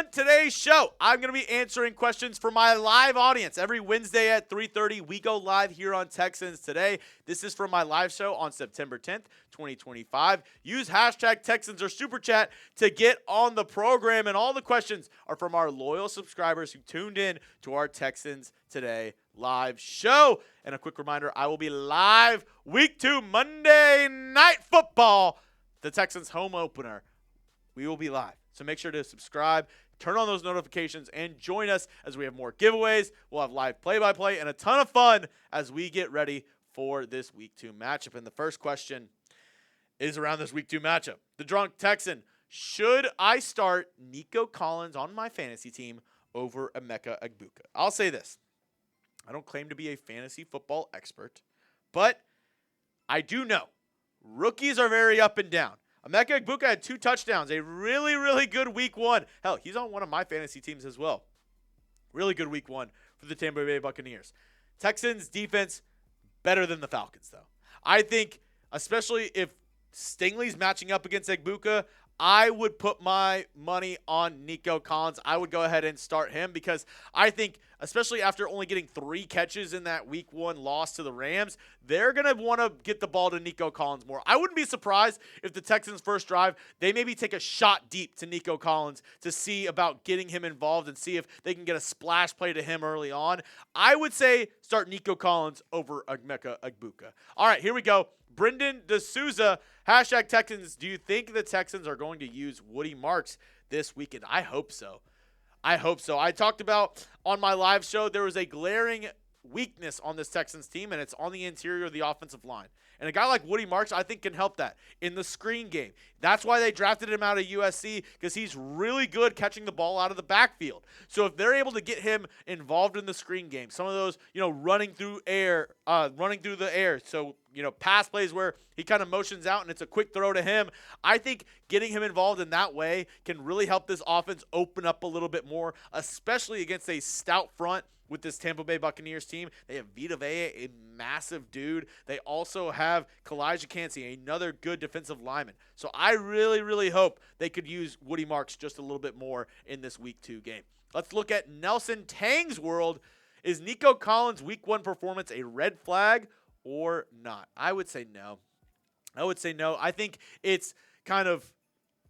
On today's show, I'm going to be answering questions for my live audience. Every Wednesday at 3:30, we go live here on Texans Today. This is from my live show on September 10th, 2025. Use hashtag Texans or Super Chat to get on the program, and all the questions are from our loyal subscribers who tuned in to our Texans Today live show. And a quick reminder, I will be live week 2 Monday Night Football, the Texans home opener. We will be live. So make sure to subscribe, turn on those notifications, and join us as we have more giveaways. We'll have live play-by-play and a ton of fun as we get ready for this Week 2 matchup. And the first question is around this Week 2 matchup. The Drunk Texan, should I start Nico Collins on my fantasy team over Emeka Egbuka? I'll say this. I don't claim to be a fantasy football expert, but I do know rookies are very up and down. Emeka Egbuka had 2 touchdowns, a really, really good week 1. Hell, he's on one of my fantasy teams as well. Really good week 1 for the Tampa Bay Buccaneers. Texans defense, better than the Falcons, though. I think, especially if Stingley's matching up against Egbuka, I would put my money on Nico Collins. I would go ahead and start him because I think, especially after only getting 3 catches in that week 1 loss to the Rams, they're going to want to get the ball to Nico Collins more. I wouldn't be surprised if the Texans' first drive, they maybe take a shot deep to Nico Collins to see about getting him involved and see if they can get a splash play to him early on. I would say start Nico Collins over Emeka Egbuka. All right, here we go. Brendan D'Souza, hashtag Texans. Do you think the Texans are going to use Woody Marks this weekend? I hope so. I talked about on my live show there was a glaring weakness on this Texans team, and it's on the interior of the offensive line. And a guy like Woody Marks, I think, can help that in the screen game. That's why they drafted him out of USC, because he's really good catching the ball out of the backfield. So if they're able to get him involved in the screen game, some of those, running through the air. So, pass plays where he kind of motions out and it's a quick throw to him. I think getting him involved in that way can really help this offense open up a little bit more, especially against a stout front with this Tampa Bay Buccaneers team. They have Vita Vea, a massive dude. They also have Kalijah Kancey, another good defensive lineman. So I really, really hope they could use Woody Marks just a little bit more in this Week 2 game. Let's look at Nelson Tang's world. Is Nico Collins' Week 1 performance a red flag or not? I would say no. I think it's kind of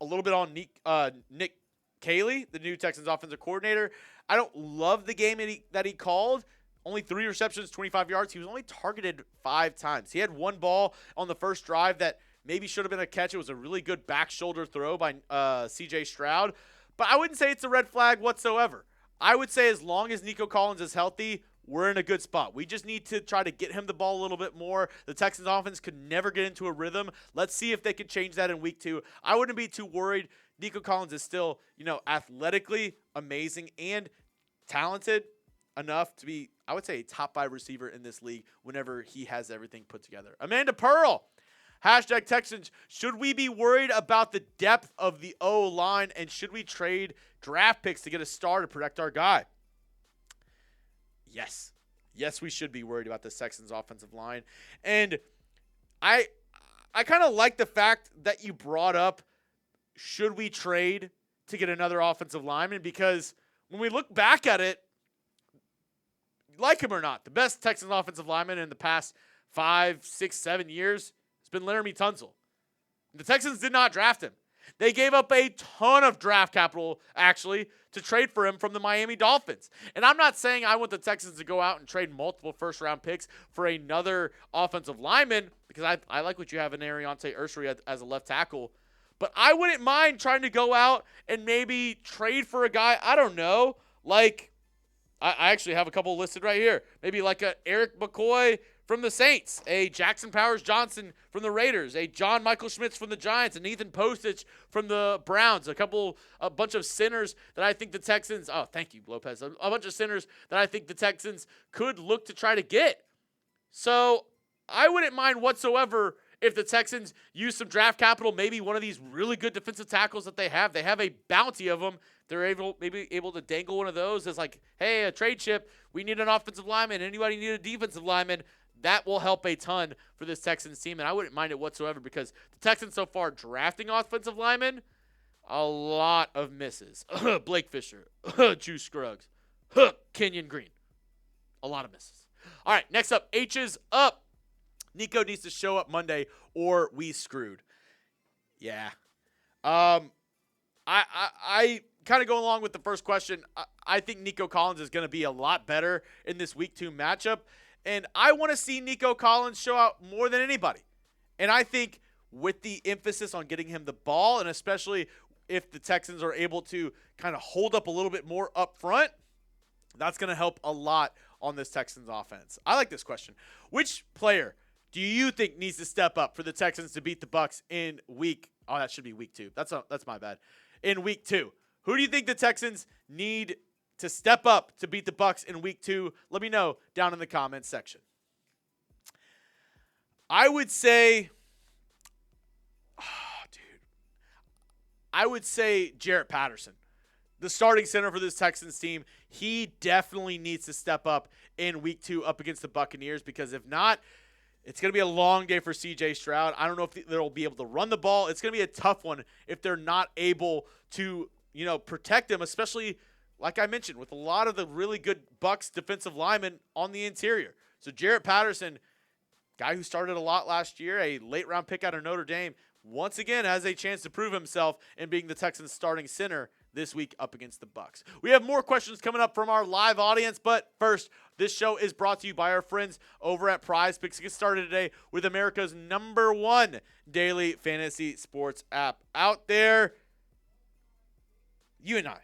a little bit on Nick Caserio, the new Texans offensive coordinator. I don't love the game that he called. Only 3 receptions, 25 yards. He was only targeted 5 times. He had 1 ball on the first drive that maybe should have been a catch. It was a really good back shoulder throw by CJ Stroud. But I wouldn't say it's a red flag whatsoever. I would say as long as Nico Collins is healthy, we're in a good spot. We just need to try to get him the ball a little bit more. The Texans offense could never get into a rhythm. Let's see if they can change that in Week 2. I wouldn't be too worried. Nico Collins is still, athletically amazing and talented enough to be, I would say, a top 5 receiver in this league whenever he has everything put together. Amanda Pearl, hashtag Texans. Should we be worried about the depth of the O-line, and should we trade draft picks to get a star to protect our guy? Yes. Yes, we should be worried about the Texans offensive line. And I kind of like the fact that you brought up, should we trade to get another offensive lineman? Because when we look back at it, like him or not, the best Texans offensive lineman in the past 5, 6, 7 years has been Laramie Tunsil. The Texans did not draft him. They gave up a ton of draft capital, actually, to trade for him from the Miami Dolphins. And I'm not saying I want the Texans to go out and trade multiple first-round picks for another offensive lineman, because I like what you have in Ariante Ursery as a left tackle. But I wouldn't mind trying to go out and maybe trade for a guy, I don't know, like I actually have a couple listed right here. Maybe like a Eric McCoy from the Saints, a Jackson Powers Johnson from the Raiders, a John Michael Schmitz from the Giants, and Ethan Postich from the Browns. A bunch of centers that I think the Texans, oh, thank you, Lopez, a bunch of centers that I think the Texans could look to try to get. So I wouldn't mind whatsoever if the Texans use some draft capital, maybe one of these really good defensive tackles that they have a bounty of them. They're able to dangle one of those as like, hey, a trade chip. We need an offensive lineman. Anybody need a defensive lineman? That will help a ton for this Texans team, and I wouldn't mind it whatsoever because the Texans so far drafting offensive linemen A lot of misses. Blake Fisher, Juice Scruggs, Kenyon Green. A lot of misses. All right, next up, H's up. Nico needs to show up Monday or we screwed. Yeah. I kind of go along with the first question. I think Nico Collins is going to be a lot better in this week 2 matchup. And I want to see Nico Collins show out more than anybody. And I think with the emphasis on getting him the ball, and especially if the Texans are able to kind of hold up a little bit more up front, that's going to help a lot on this Texans offense. I like this question. Which player do you think needs to step up for the Texans to beat the Bucs in week? Oh, that should be week 2. That's my bad. In week 2, who do you think the Texans need to step up to beat the Bucs in week 2? Let me know down in the comments section. I would say, Jarrett Patterson, the starting center for this Texans team. He definitely needs to step up in week 2 up against the Buccaneers, because if not, it's going to be a long day for CJ Stroud. I don't know if they'll be able to run the ball. It's going to be a tough one if they're not able to, protect him, especially, like I mentioned, with a lot of the really good Bucs defensive linemen on the interior. So Jarrett Patterson, guy who started a lot last year, a late-round pick out of Notre Dame, once again has a chance to prove himself in being the Texans' starting center this week up against the Bucs. We have more questions coming up from our live audience, but first, this show is brought to you by our friends over at Prize Picks. Get started today with America's #1 daily fantasy sports app out there. You and I,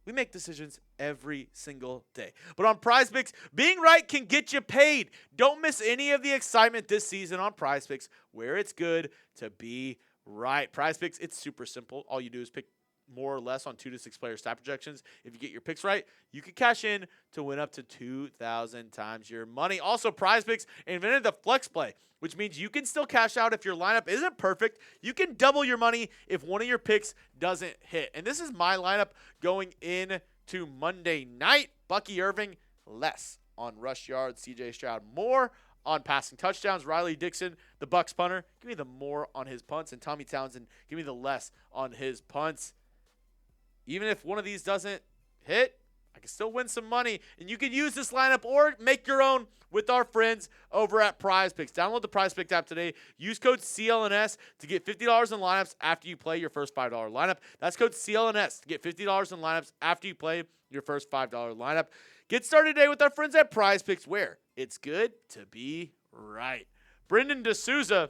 we make decisions every single day. But on Prize Picks, being right can get you paid. Don't miss any of the excitement this season on Prize Picks, where it's good to be right. Prize Picks, it's super simple. All you do is pick more or less on 2 to 6 player stat projections. If you get your picks right, you can cash in to win up to 2,000 times your money. Also, Prize Picks invented the flex play, which means you can still cash out if your lineup isn't perfect. You can double your money if one of your picks doesn't hit. And this is my lineup going in to Monday night. Bucky Irving, less on rush yards. CJ Stroud, more on passing touchdowns. Riley Dixon, the Bucs punter, give me the more on his punts. And Tommy Townsend, give me the less on his punts. Even if one of these doesn't hit, I can still win some money. And you can use this lineup or make your own with our friends over at Prize Picks. Download the Prize Picks app today. Use code CLNS to get $50 in lineups after you play your first $5 lineup. That's code CLNS to get $50 in lineups after you play your first $5 lineup. Get started today with our friends at Prize Picks, where it's good to be right. Brendan D'Souza,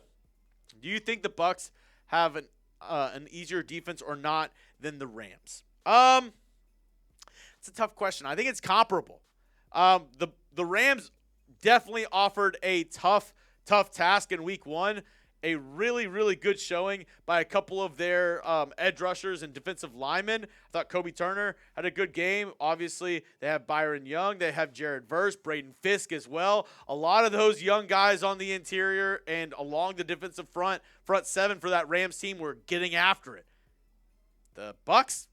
do you think the Bucs have an easier defense or not than the Rams? It's a tough question. I think it's comparable. The Rams definitely offered a tough task in week 1. A really, really good showing by a couple of their edge rushers and defensive linemen. I thought Kobe Turner had a good game. Obviously, they have Byron Young. They have Jared Verse, Braden Fisk as well. A lot of those young guys on the interior and along the defensive front 7 for that Rams team were getting after it. The Bucs,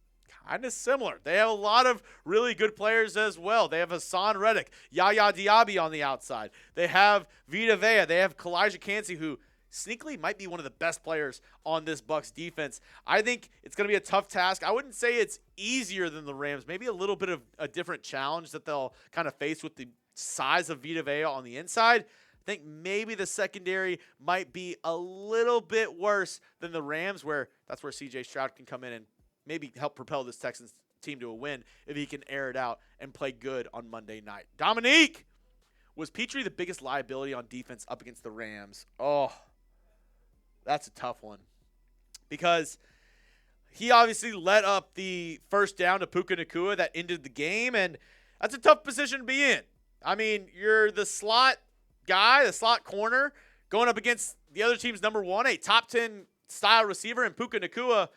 kind of similar. They have a lot of really good players as well. They have Hassan Reddick, Yaya Diaby on the outside. They have Vita Vea. They have Kalijah Kancey, who sneakily might be one of the best players on this Bucs defense. I think it's going to be a tough task. I wouldn't say it's easier than the Rams. Maybe a little bit of a different challenge that they'll kind of face with the size of Vita Vea on the inside. I think maybe the secondary might be a little bit worse than the Rams, where that's where CJ Stroud can come in and maybe help propel this Texans team to a win if he can air it out and play good on Monday night. Dominique, was Petrie the biggest liability on defense up against the Rams? Oh, that's a tough one, because he obviously let up the first down to Puka Nacua that ended the game, and that's a tough position to be in. I mean, you're the slot guy, the slot corner, going up against the other team's #1, a top 10 style receiver in Puka Nacua.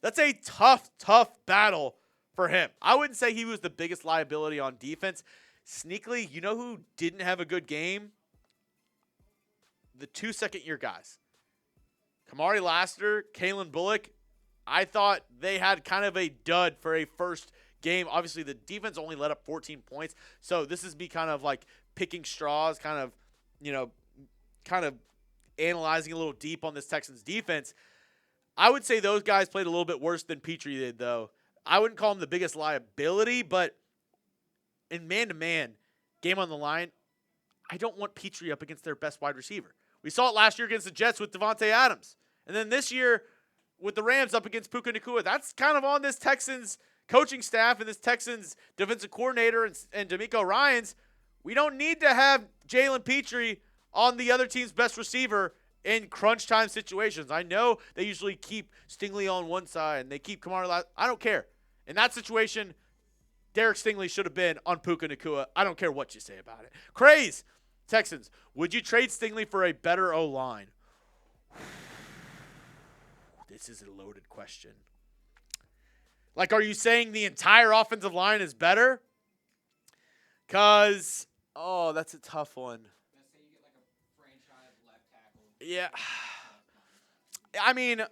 That's a tough battle for him. I wouldn't say he was the biggest liability on defense. Sneakily, you know who didn't have a good game? The 2 second-year guys. Kamari Lassiter, Kalen Bullock, I thought they had kind of a dud for a first game. Obviously, the defense only let up 14 points, so this is me kind of like picking straws, kind of analyzing a little deep on this Texans defense. I would say those guys played a little bit worse than Petrie did, though. I wouldn't call him the biggest liability, but in man-to-man, game on the line, I don't want Petrie up against their best wide receiver. We saw it last year against the Jets with Devontae Adams. And then this year with the Rams up against Puka Nacua. That's kind of on this Texans coaching staff and this Texans defensive coordinator and D'Amico Ryans. We don't need to have Jalen Petrie on the other team's best receiver in crunch time situations. I know they usually keep Stingley on one side and they keep Kamara last. I don't care. In that situation, Derek Stingley should have been on Puka Nacua. I don't care what you say about it. Craze, Texans, would you trade Stingley for a better O-line? This is a loaded question. Like, are you saying the entire offensive line is better? Because, that's a tough one. Let's say you get like a franchise left tackle. Yeah. I mean,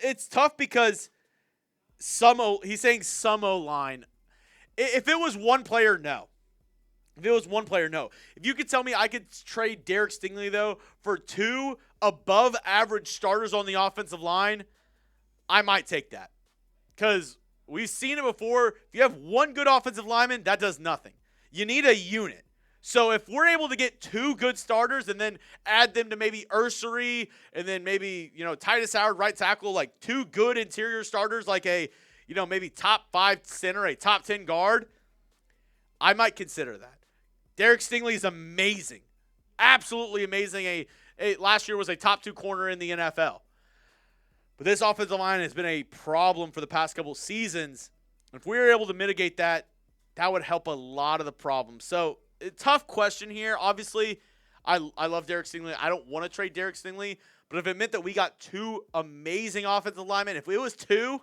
it's tough because he's saying some O-line. If it was one player, no. If you could tell me I could trade Derek Stingley, though, for 2 above-average starters on the offensive line, I might take that. Because we've seen it before. If you have one good offensive lineman, that does nothing. You need a unit. So if we're able to get 2 good starters and then add them to maybe Ursery and then maybe, Titus Howard, right tackle, like 2 good interior starters, like a, maybe top 5 center, a top 10 guard, I might consider that. Derek Stingley is amazing. Absolutely amazing. Last year was a top 2 corner in the NFL. But this offensive line has been a problem for the past couple seasons. If we were able to mitigate that, that would help a lot of the problems. So, a tough question here. Obviously, I love Derek Stingley. I don't want to trade Derek Stingley. But if it meant that we got 2 amazing offensive linemen, if it was 2,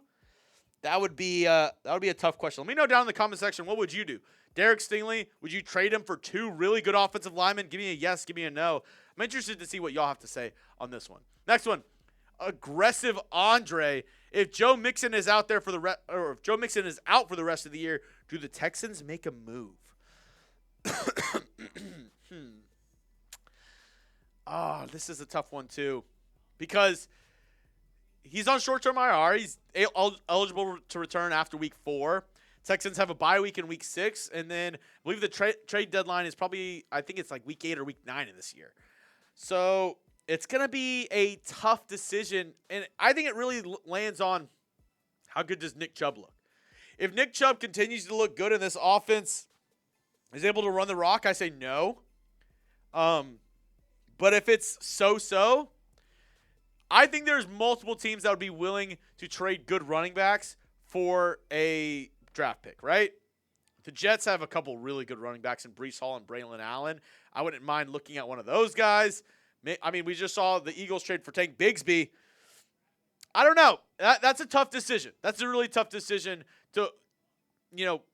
that would be a tough question. Let me know down in the comment section, what would you do? Derek Stingley, would you trade him for 2 really good offensive linemen? Give me a yes, give me a no. I'm interested to see what y'all have to say on this one. Next one, Aggressive Andre. If Joe Mixon is out there for if Joe Mixon is out for the rest of the year, do the Texans make a move? This is a tough one too, because he's on short-term IR. He's eligible to return after week 4. Texans have a bye week in week 6, and then I believe the trade deadline is probably, I think it's like week 8 or week 9 of this year. So it's going to be a tough decision, and I think it really lands on how good does Nick Chubb look. If Nick Chubb continues to look good in this offense, is able to run the rock, I say no. But if it's so-so, I think there's multiple teams that would be willing to trade good running backs for a draft pick, right? The Jets have a couple really good running backs in Breece Hall and Braylon Allen. I wouldn't mind looking at one of those guys. I mean, we just saw the Eagles trade for Tank Bigsby. I don't know. That's a tough decision. That's a really tough decision to,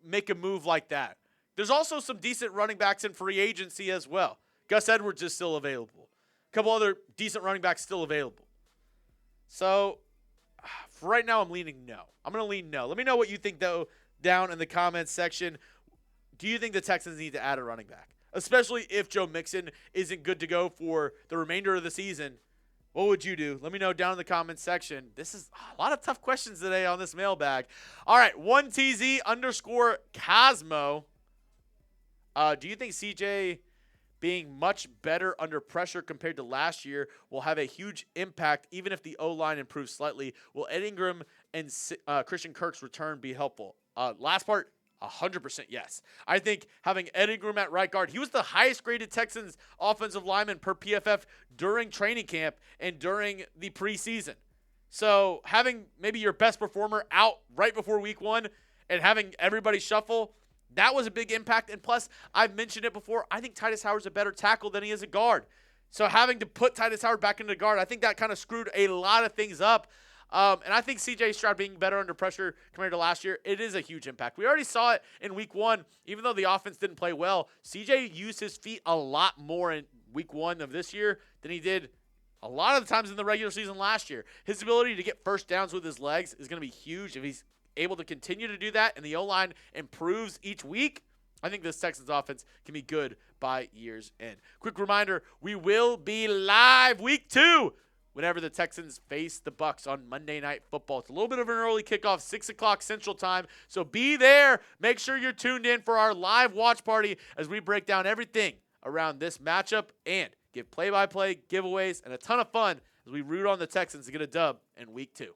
make a move like that. There's also some decent running backs in free agency as well. Gus Edwards is still available. A couple other decent running backs still available. So, for right now, I'm leaning no. I'm going to lean no. Let me know what you think, though, down in the comments section. Do you think the Texans need to add a running back? Especially if Joe Mixon isn't good to go for the remainder of the season. What would you do? Let me know down in the comments section. This is a lot of tough questions today on this mailbag. All right, 1TZ_Cosmo. Do you think CJ being much better under pressure compared to last year will have a huge impact even if the O-line improves slightly? Will Ed Ingram and Christian Kirk's return be helpful? Last part, 100% yes. I think having Ed Ingram at right guard, he was the highest graded Texans offensive lineman per PFF during training camp and during the preseason. So having maybe your best performer out right before week 1 and having everybody shuffle, that was a big impact. And plus, I've mentioned it before, I think Titus Howard's a better tackle than he is a guard. So having to put Titus Howard back into guard, I think that kind of screwed a lot of things up. And I think C.J. Stroud being better under pressure compared to last year, it is a huge impact. We already saw it in week 1. Even though the offense didn't play well, C.J. used his feet a lot more in week 1 of this year than he did a lot of the times in the regular season last year. His ability to get first downs with his legs is going to be huge if he's able to continue to do that and the O-line improves each week. I think this Texans offense can be good by year's end. Quick reminder, we will be live week 2 whenever the Texans face the Bucs on Monday Night Football. It's a little bit of an early kickoff, 6 o'clock Central Time, so be there. Make sure you're tuned in for our live watch party as we break down everything around this matchup and give play-by-play, giveaways, and a ton of fun as we root on the Texans to get a dub in Week 2.